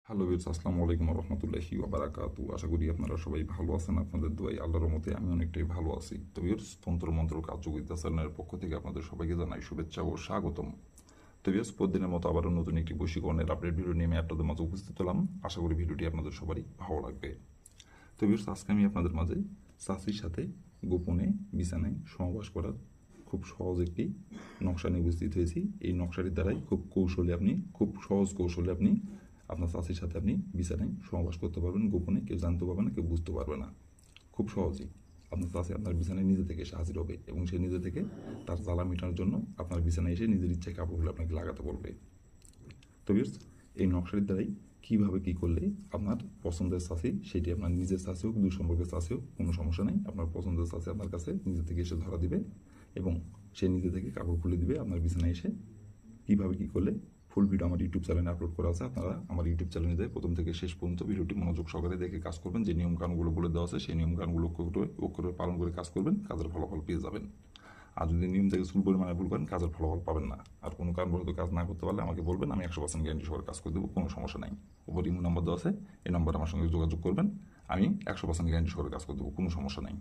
Hello viewers, আসসালামু আলাইকুম রহমতুল্লাহি ওয়া বারাকাতু। আশা করি আপনারা সবাই ভালো আছেন। আপনাদের দোয়ায় আল্লাহর রহমতে আমি অনেকটাই ভালো আছি। তো ভিউয়ার্স, তন্ত্র মন্ত্র কার্যকরিতা চ্যানেলের পক্ষ থেকে আপনাদের সবাইকে জানাই শুভেচ্ছা ও স্বাগতম। তো ভিউয়ার্স, প্রতিদিনের মতো আবারও নতুন একটি বশীকরণের আপডেট ভিডিও নিয়ে আমি আপনাদের মাঝে উপস্থিত হলাম। আশা করি ভিডিওটি আপনাদের সবারই ভালো লাগবে। তো ভিউয়ার্স, আজকে আমি আপনাদের মাঝে চাচির সাথে গোপনে বিছানায় সহবাস করার খুব সহজ একটি নকশা নিয়ে উপস্থিত হয়েছি। এই নকশাটির দ্বারাই খুব সহজ কৌশলে আপনি আপনার চাচির সাথে আপনি বিছানায় সহবাস করতে পারবেন। গোপনে কেউ জানতে পারবে না, কেউ বুঝতে পারবে না। খুব সহজেই আপনার চাচি আপনার বিছানায় নিজে থেকে এসে হাজির হবে এবং সে নিজে থেকে তার জ্বালা মেটানোর জন্য আপনার বিছানায় এসে নিজের ইচ্ছায় কাপড়গুলো আপনাকে লাগাতে বলবে। তো ভিউয়ার্স, এই নকশাটির দ্বারাই কীভাবে কী করলে আপনার পছন্দের চাষি, সেটি আপনার নিজের চাষি হোক, দুই সম্পর্কের চাষি হোক, কোনো সমস্যা নেই। আপনার পছন্দের চাষি আপনার কাছে নিজে থেকে এসে ধরা দিবে এবং সে নিজে থেকে কাপড় খুলে দিবে আপনার বিছানায় এসে। কীভাবে কী করলে ফুল ভিডিও আমার ইউটিউব চ্যানেলে আপলোড করা আছে। আপনারা আমার ইউটিউব চ্যানেলে যায় প্রথম থেকে শেষ পর্যন্ত ভিডিওটি মনোযোগ সহকারে দেখে কাজ করবেন। যে নিয়মকানুনগুলো বলে দেওয়া আছে সেই নিয়মকানুনগুলো অক্ষরে পালন করে কাজ করবেন, কাজের ফলাফল পেয়ে যাবেন। আর যদি নিয়ম থেকে চুল পরিমাণে ভুল করেন, কাজের ফলাফল পাবেন না। আর কোনো কারণবশত কাজ না করতে পারলে আমাকে বলবেন, আমি 100% গ্যারান্টি সহকারে কাজ করে দেবো, কোনো সমস্যা নাই। উপর ইমো নাম্বার দেওয়া আছে, এই নম্বরে আমার সঙ্গে যোগাযোগ করবেন, আমি 100% গ্যারান্টি সহকারে কাজ করে দেবো, কোনো সমস্যা নাই।